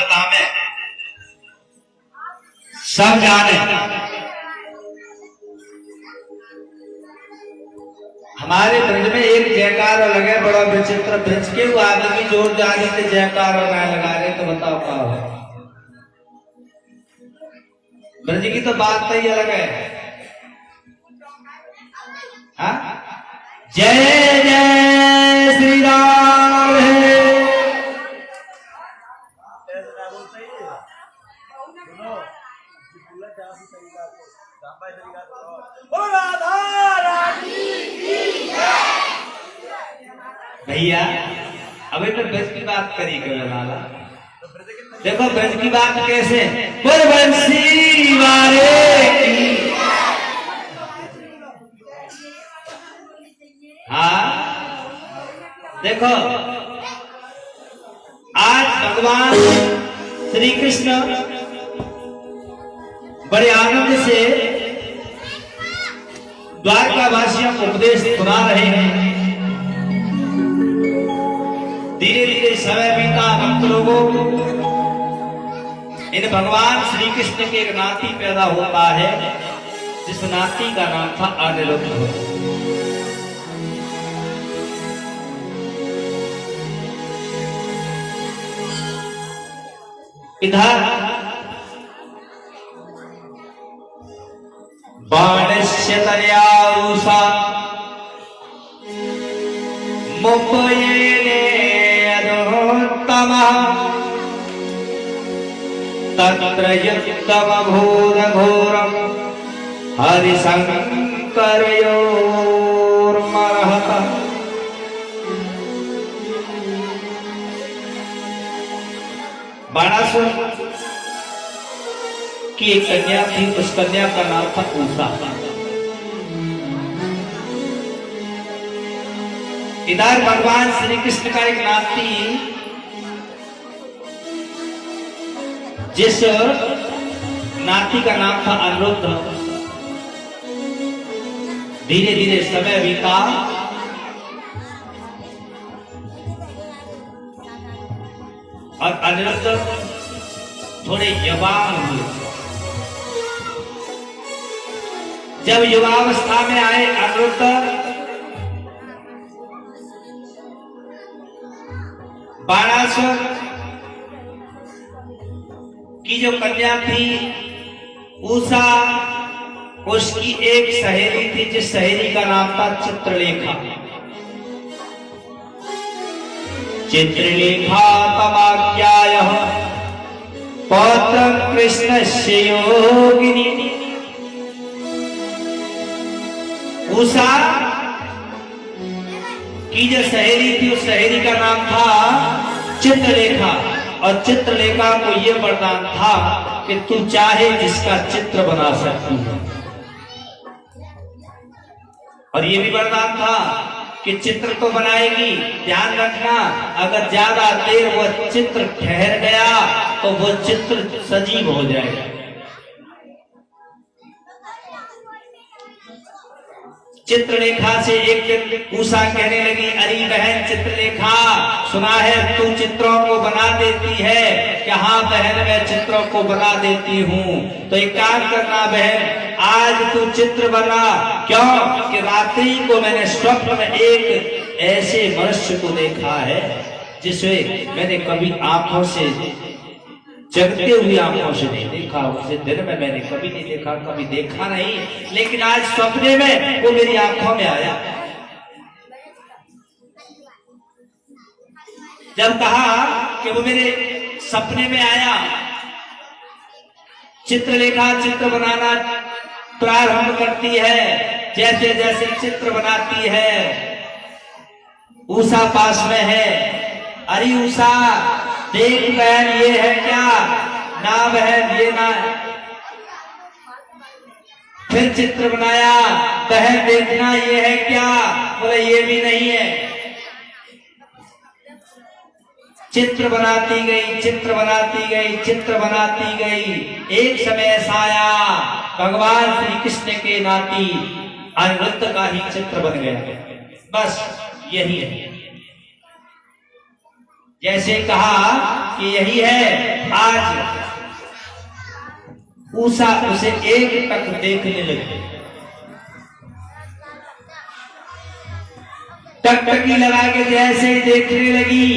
धाम है, सब जाने। हमारे ब्रज में एक जयकार लगे बड़ा विचित्र, ब्रज के वो आदमी जोर जाने से जयकार ना लगा रहे, तो बताओ क्या हो। ब्रज की तो बात ही अलग है। हाँ? जय जय श्री राम है। भैया अभी तो ब्रज की बात करी कर लाला, देखो ब्रज की बात कैसे, बोल बंसी वाले की। हाँ देखो आज भगवान श्री कृष्ण बड़े आनंद से द्वारका वासियों को उपदेश सुना रहे हैं। धीरे धीरे समय बीता, भक्त लोगों इन भगवान श्री कृष्ण के एक नाती पैदा होता है, जिस नाती का नाम था अनिरुद्ध। इधर बाणस्य तनयारूषा मुपयेने अधोत्तमः तत्र युक्तमघोरघोरम् हरिशङ्करयोर्मरहतः। बाणासुर की एक कन्या थी, उस कन्या का नाम था उषा। इधर भगवान श्री कृष्ण का एक नाती, जिस नाती का नाम था अनिरुद्ध। धीरे धीरे समय बीता, और अनिरुद्ध थोड़े युवान हुए। जब युवावस्था में आए अनिरुद्ध, बाणासुर की जो कन्या थी उषा, उसकी एक सहेली थी, जिस सहेली का नाम था चित्रलेखा। चित्रलेखा तमाज्ञायः पौत्रं कृष्णस्य योगिनी। उषा की जो सहेली थी, उस सहेली का नाम था चित्रलेखा, और चित्रलेखा को यह वरदान था कि तू चाहे जिसका चित्र बना सकती है। और ये भी वरदान था कि चित्र तो बनाएगी, ध्यान रखना अगर ज्यादा देर वह चित्र ठहर गया तो वह चित्र सजीव हो जाएगा। चित्रलेखा से एक दिन उषा कहने लगी, अरे बहन चित्रलेखा, सुना है तू चित्रों को बना देती है। कि हाँ बहन, मैं चित्रों को बना देती हूँ। तो एक काम करना बहन, आज तू चित्र बना। क्यों? कि रात्रि को मैंने स्वप्न में एक ऐसे मनुष्य को देखा है जिसे मैंने कभी आंखों से, जगते हुए आंखों से नहीं देखा। उसे दिन में मैंने कभी नहीं देखा, कभी देखा नहीं, लेकिन आज सपने में वो मेरी आंखों में आया। जब कहा कि वो मेरे सपने में आया, चित्रलेखा चित्र बनाना प्रारंभ करती है। जैसे जैसे चित्र बनाती है, उषा पास में है। अरे उषा देख बहन, ये है क्या? ना बहन, ये ना। फिर चित्र बनाया, बहन देखना ये है क्या? बोले ये भी नहीं है। चित्र बनाती गई, चित्र बनाती गई, चित्र बनाती गई। एक समय ऐसा आया, भगवान श्री कृष्ण के नाती अनिरुद्ध का ही चित्र बन गया। बस यही है। जैसे कहा कि यही है, आज उषा उसे एक टक देखने लगी, टकटकी लगा के जैसे देखने लगी,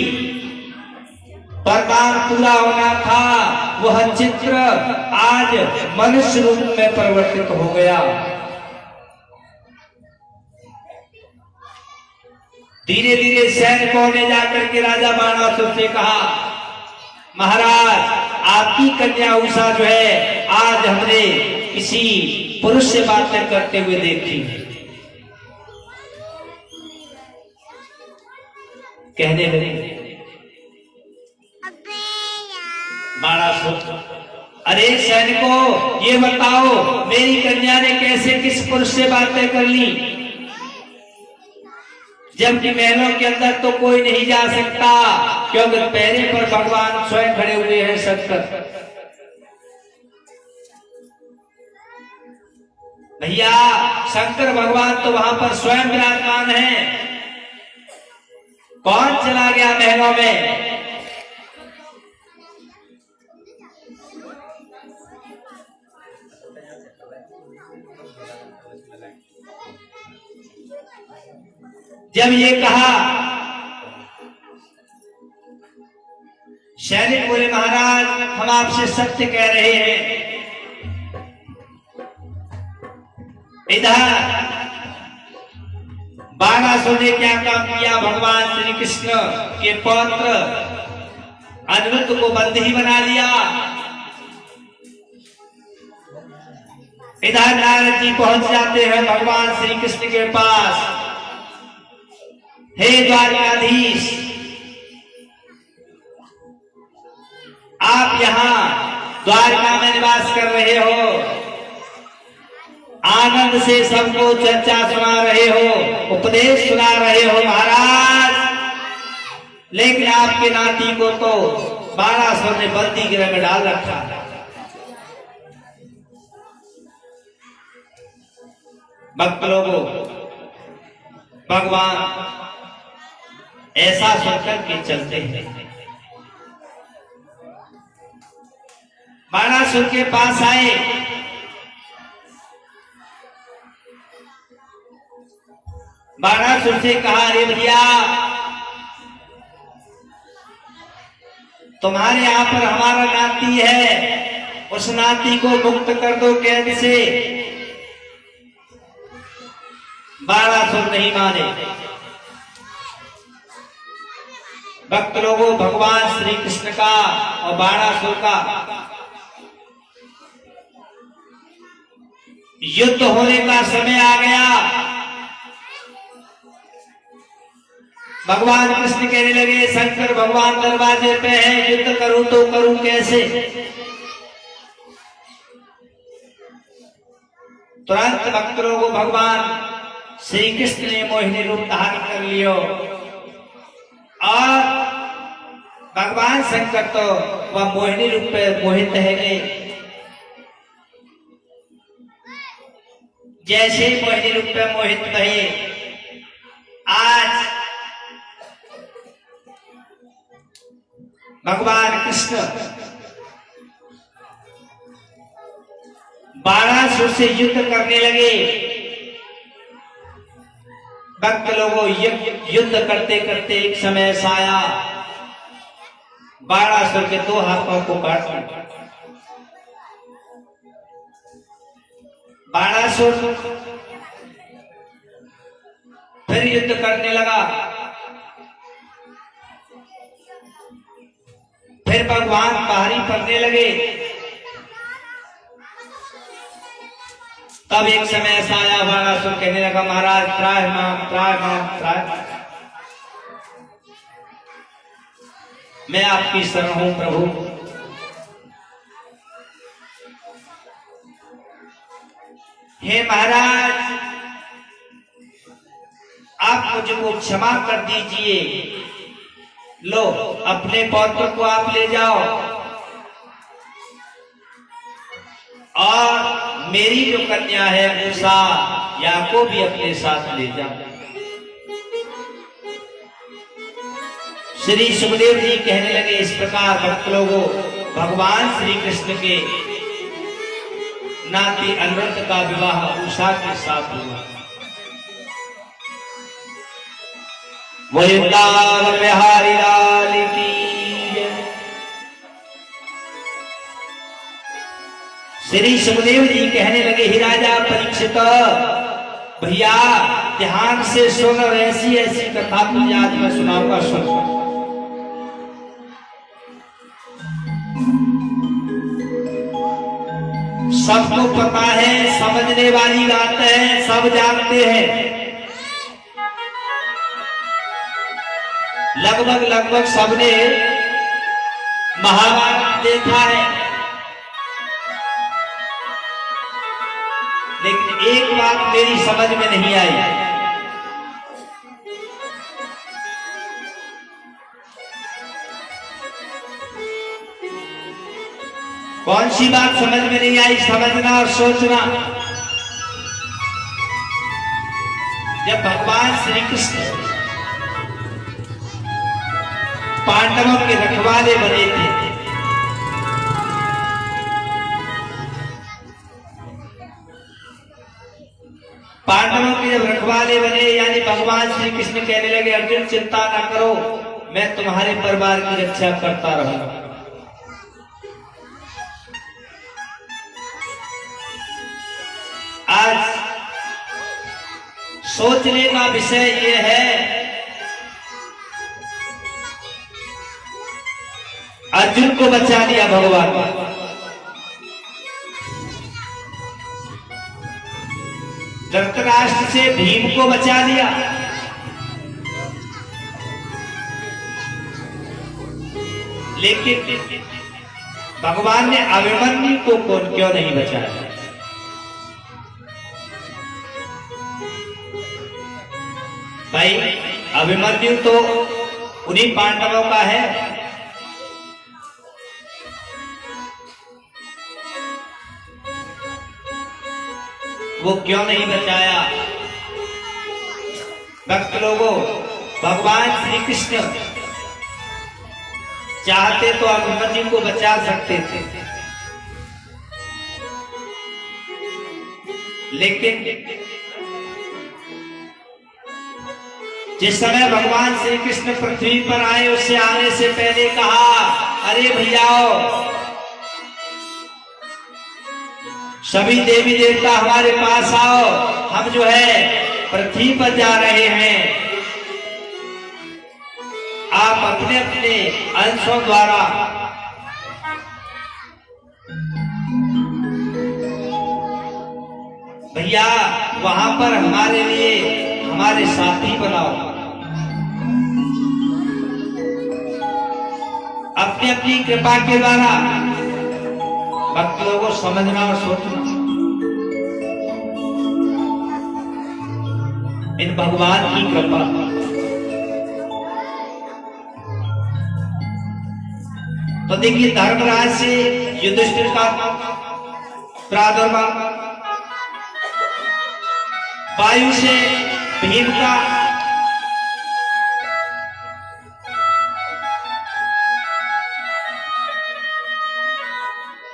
वरदान पूरा होना था, वह चित्र आज मनुष्य रूप में परिवर्तित हो गया। धीरे धीरे सैनिकों ने जाकर के राजा बाणासुर से कहा, महाराज आपकी कन्या उषा जो है आज हमने किसी पुरुष से बातें करते हुए देखी। कहने लगे बाणासुर, अरे सैनिकों ये बताओ मेरी कन्या ने कैसे किस पुरुष से बातें कर ली, जबकि महलों के अंदर तो कोई नहीं जा सकता, क्योंकि पैरे पर भगवान स्वयं खड़े हुए हैं शंकर। भैया शंकर भगवान तो वहां पर स्वयं विराजमान है, कौन चला गया महलों में? जब ये कहा, सैनिक बोले महाराज हम आपसे सत्य कह रहे हैं। इधर बाणासुर ने क्या काम किया, भगवान श्री कृष्ण के पौत्र अनिरुद्ध को बंदी बना लिया। इधर नारद जी पहुंच जाते हैं भगवान श्री कृष्ण के पास, हे द्वारकाधीश आप यहाँ द्वारका में निवास कर रहे हो, आनंद से सबको चर्चा सुना रहे हो, उपदेश सुना रहे हो महाराज, लेकिन आपके नाती को तो बाणासुर ने बंदी गृह में डाल रखा। भक्त लोगों भगवान ऐसा सुनकर के चलते हैं। बाणासुर के पास आए, बाणासुर से कहा, अरे भैया तुम्हारे यहां पर हमारा नाती है, उस नाती को मुक्त कर दो कैद से। बाणासुर नहीं माने। भक्त लोगों भगवान श्री कृष्ण का और बाणासुर का युद्ध होने का समय आ गया। भगवान कृष्ण कहने लगे, शंकर भगवान दरवाजे पे हैं, युद्ध करूं तो करूं कैसे? तुरंत भक्त लोगों भगवान श्री कृष्ण ने मोहिनी रूप धारण कर लियो, और भगवान शंकर तो वह मोहिनी रूप पे मोहित है गए। जैसे ही मोहिनी रूप पे मोहित रहे, आज भगवान कृष्ण बाणासुर से युद्ध करने लगे। भक्त लोगों युद्ध करते करते एक समय ऐसा आया, बाणासुर के दो हाथों को काट दिया। बाणासुर फिर युद्ध करने लगा। फिर भगवान भारी पड़ने लगे। तब एक समय ऐसा आया, बाणासुर कहने लगा, महाराज त्राय माम त्राय माम त्राय, मैं आपकी शरण हूं प्रभु। हे महाराज आप मुझको क्षमा कर दीजिए, लो अपने पौत्र को आप ले जाओ और मेरी जो कन्या है उषा या को भी अपने साथ ले जाओ। श्री सुखदेव जी कहने लगे इस प्रकार भक्त लोगों, भगवान श्री कृष्ण के नाती अनिरुद्ध का विवाह उषा के साथ हुआ। वृंदावन बिहारी लाल की जय। श्री सुखदेव जी कहने लगे, ही राजा परीक्षित, भैया ध्यान से सुन, और ऐसी ऐसी कथा तुझे आज मैं सुनाऊंगा, सुन। सबको पता है, समझने वाली बात है, सब जानते हैं, लगभग सबने महाभारत देखा है। लेकिन एक बात मेरी समझ में नहीं आई। कौन सी बात समझ में नहीं आई? समझना और सोचना। जब भगवान श्री कृष्ण पांडवों के रखवाले बने थे, पांडवों के जब रखवाले बने, यानी भगवान श्री कृष्ण कहने लगे, अर्जुन चिंता ना करो, मैं तुम्हारे परिवार की रक्षा करता रहूंगा। आज सोचने का विषय यह है, अर्जुन को बचा लिया भगवान, धृतराष्ट्र से भीम को बचा लिया, लेकिन भगवान ने अभिमन्यु को कौन क्यों नहीं बचाया? भाई अभिमन्यु तो उन्हीं पांडवों का है, वो क्यों नहीं बचाया? भक्त लोगों, भगवान श्री कृष्ण चाहते तो अभिमन्यु को बचा सकते थे, लेकिन जिस समय भगवान श्री कृष्ण पृथ्वी पर आए, उससे आने से पहले कहा, अरे भैयाओ, सभी देवी देवता हमारे पास आओ, हम जो है पृथ्वी पर जा रहे हैं, आप अपने अपने अंशों द्वारा भैया वहां पर हमारे लिए हमारे साथी बनाओ, अपनी अपनी कृपा के द्वारा। भक्त लोगों को समझना और सोचना, इन भगवान की कृपा। तो देखिए, धर्मराज से युधिष्ठिर का प्रादुर्भाव, वायु से भीम का,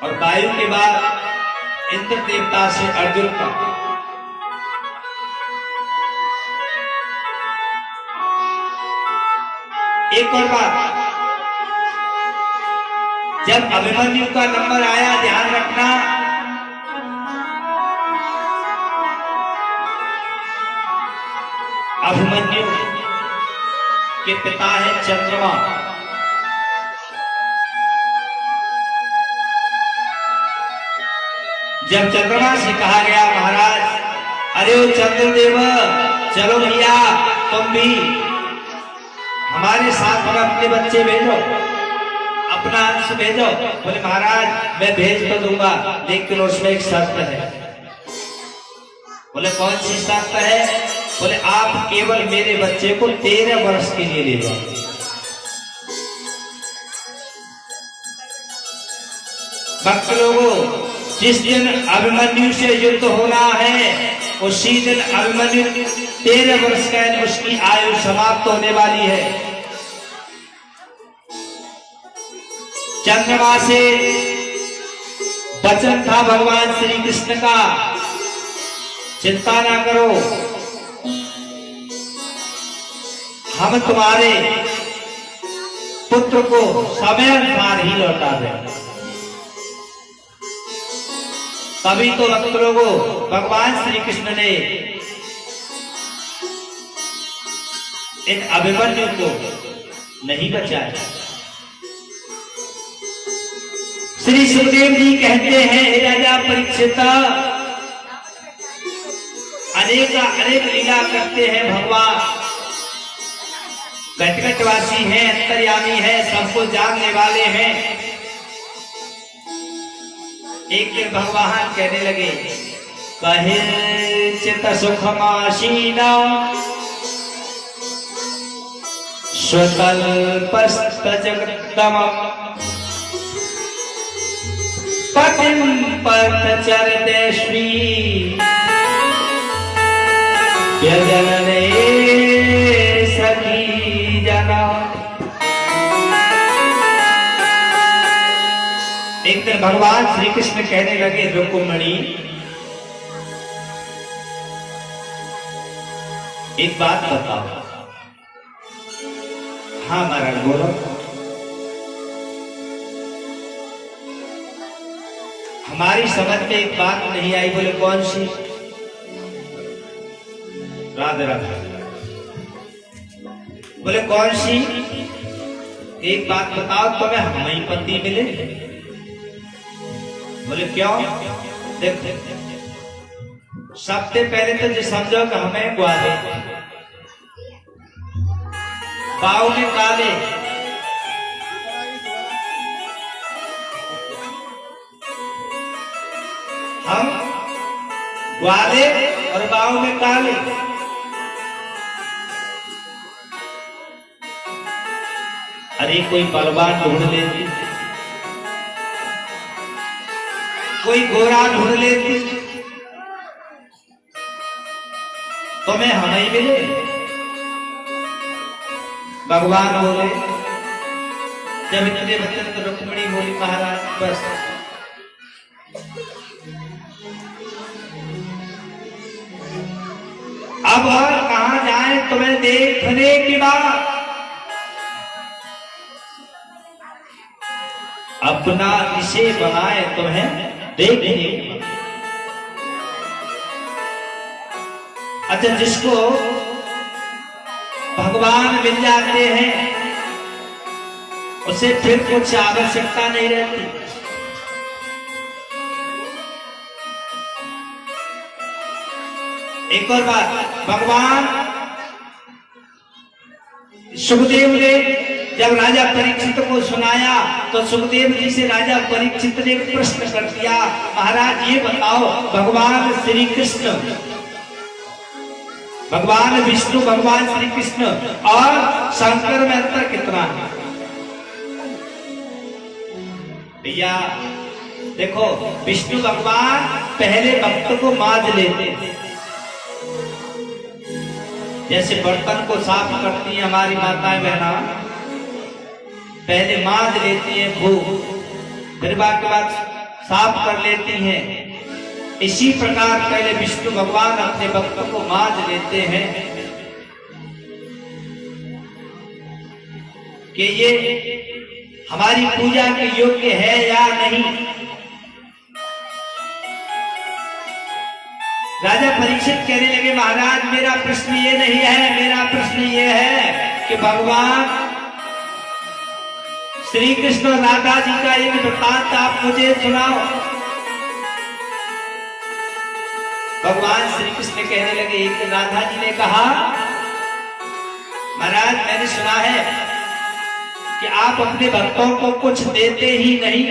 और वायु के बाद इंद्र देवता से अर्जुन का। एक और बात, जब अभिमन्यु का नंबर आया, ध्यान रखना, अभिमन्यु के पिता है चंद्रमा। जब चंद्रमा से कहा गया, महाराज, अरे ओ चंद्रदेव, चलो भैया तुम भी हमारे साथ में अपने बच्चे भेजो, अपना अंश भेजो। बोले महाराज मैं भेज तो दूंगा, लेकिन उसमें एक शर्त है। बोले कौन सी शर्त है? बोले आप केवल मेरे बच्चे को 13 वर्ष के लिए ले जाओ। भक्त लोगों, जिस दिन अभिमन्यु से युद्ध होना है, उसी दिन अभिमन्यु 13 वर्ष का, उसकी आयु समाप्त होने वाली है। चंद्रमा से वचन था भगवान श्री कृष्ण का, चिंता ना करो, हम तुम्हारे पुत्र को समय अनुसार ही लौटा देंगे। तभी तो भक्त लोगों भगवान श्री कृष्ण ने इन अभिमन्यु को नहीं बचाया। श्री सुखदेव जी कहते हैं, हे राजा परीक्षित, अनेक लीला करते हैं भगवान, घटघटवासी हैं, अंतर्यामी हैं, सबको जानने वाले हैं। एक दिन भगवान कहने लगे, कहे चित सुखमासीना स्वतल्पस्त जगत्तमम् पतिं पथचरदेश्वी व्यजनने सखी जना। एक दिन भगवान श्री कृष्ण कहने लगे, रुक्मिणी एक बात बताओ। हाँ महाराज बोलो। हमारी समझ में एक बात नहीं आई। बोले कौन सी? राधे राधे। बोले कौन सी? एक बात बताओ, तुम्हें हमें पति मिले। बोले क्यों? देखो, सबसे पहले तो जो समझो कि हमें ग्वाले, बाव में काले, हम ग्वाले और बाव में काले। अरे कोई बलवान ढूंढ लेती, कोई गोरा ढूंढ लेती, तुम्हें हमें मिले। भगवान बोले, जब इतने वचन तो रुक्मिणी बोली, महाराज बस अब और कहां जाए तुम्हें देखने की बात, अपना इसे बनाए तुम्हें देखने की बात। अच्छा, जिसको भगवान मिल जाते हैं उसे फिर कुछ आवश्यकता नहीं रहती। एक और बात, भगवान सुखदेव ने जब राजा परीक्षित को सुनाया तो सुखदेव जी से राजा परीक्षित ने प्रश्न कर दिया, महाराज ये बताओ, भगवान श्री कृष्ण, भगवान विष्णु, भगवान श्री कृष्ण और शंकर में अंतर कितना है? भैया देखो, विष्णु भगवान पहले भक्त को मांज लेते, जैसे बर्तन को साफ करती हैं हमारी माताएं बहना, पहले मांज लेती हैं खूब, फिर के बाद साफ कर लेती हैं। इसी प्रकार पहले विष्णु भगवान अपने भक्तों को मांज लेते हैं कि ये हमारी पूजा के योग्य है या नहीं। राजा परीक्षित कहने लगे, महाराज मेरा प्रश्न ये नहीं है, मेरा प्रश्न ये है कि भगवान श्री कृष्ण और राधा जी का एक वृत्तांत आप मुझे सुनाओ। भगवान श्री कृष्ण कहने लगे, एक राधा जी ने कहा, महाराज मैंने सुना है कि आप अपने भक्तों को कुछ देते ही नहीं।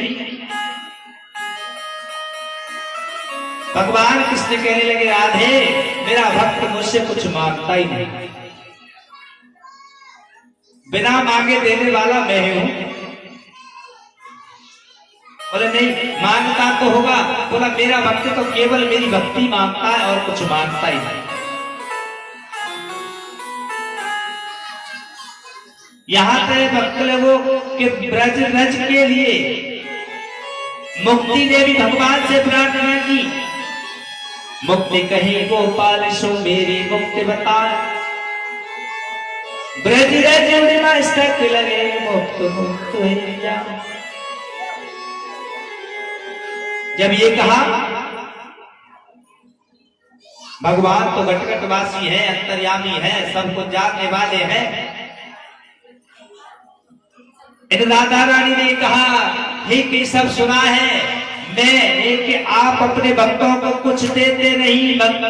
भगवान कृष्ण कहने लगे, राधे मेरा भक्त मुझसे कुछ मांगता ही नहीं, बिना मांगे देने वाला मैं हूं। बोले नहीं, मांगता तो होगा। बोला मेरा भक्त तो केवल मेरी भक्ति मांगता है और कुछ मांगता ही नहीं। यहाँ पे भक्त लोगों के ब्रज रज के लिए मुक्ति देवी भगवान से प्रार्थना की। मुक्ति कही गोपाल सो मेरी मुक्ति बता, ब्रज रज मस्तक लगे मुक्त मुक्त हो जाओ। जब ये कहा, भगवान तो घटघटवासी है, अंतर्यामी है, सबको जानने वाले हैं। इन राधा रानी ने कहा, ठीक ये सब सुना है, मैं कि आप अपने भक्तों को कुछ देते नहीं, भक्त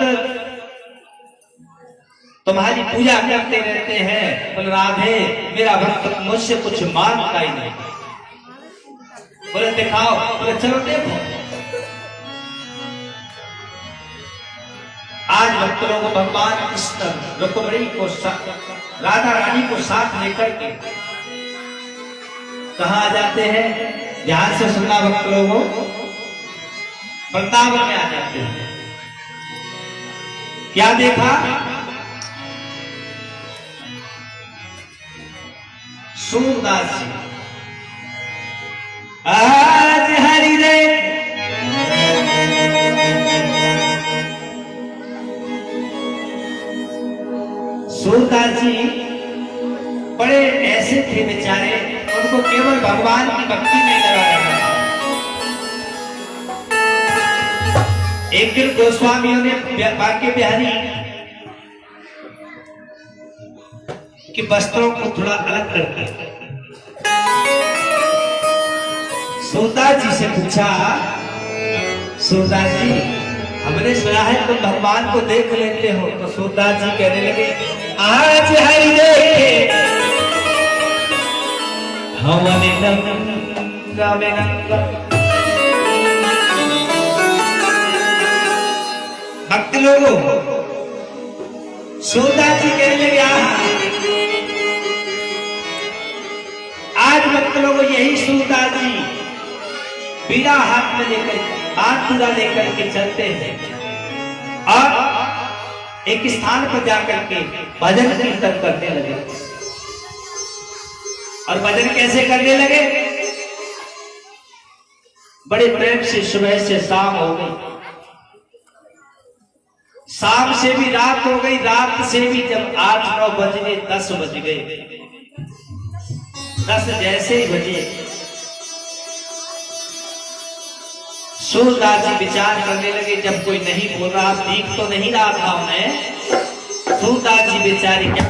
तुम्हारी पूजा करते रहते हैं, बोले राधे मेरा भक्त मुझसे कुछ मांगता ही नहीं। बोले दिखाओ, बोले चलो देखो। आज भक्तों को भगवान कृष्ण रुक्मिणी को राधा रानी को साथ लेकर के कहाँ आ जाते हैं? ध्यान से सुनना भक्त लोगों, वृंदावन में आ जाते हैं। क्या देखा? सूरदास जी आज हरि रे सूरदास जी बड़े ऐसे थे बेचारे, उनको केवल भगवान की भक्ति में लगा रखा। एक दिन गोस्वामियों ने बांके बिहारी कि वस्त्रों को थोड़ा अलग करके सूरदास जी से पूछा, सूरदास जी हमने सुना है तुम भगवान को देख लेते हो। तो सूरदास जी कहने लगे, आज हरि देखे हमने नंगा में नंगा। भक्त लोगों, सूरदास जी कहने लगे, आज भक्त लोगों यही सूरदास जी बीड़ा हाथ में लेकर, हाथ पूरा लेकर के चलते हैं और एक स्थान पर जाकर के भजन कीर्तन करने लगे। और भजन कैसे करने लगे? बड़े प्रेम से सुबह से शाम हो गई, शाम से भी रात हो गई, रात से भी जब 8-9 बज गए, 10 बज गए, 10 जैसे ही बजे सूरदास जी विचार करने लगे, जब कोई नहीं बोल रहा, दिख तो नहीं रहा था उन्हें। सूरदास जी बेचारे क्या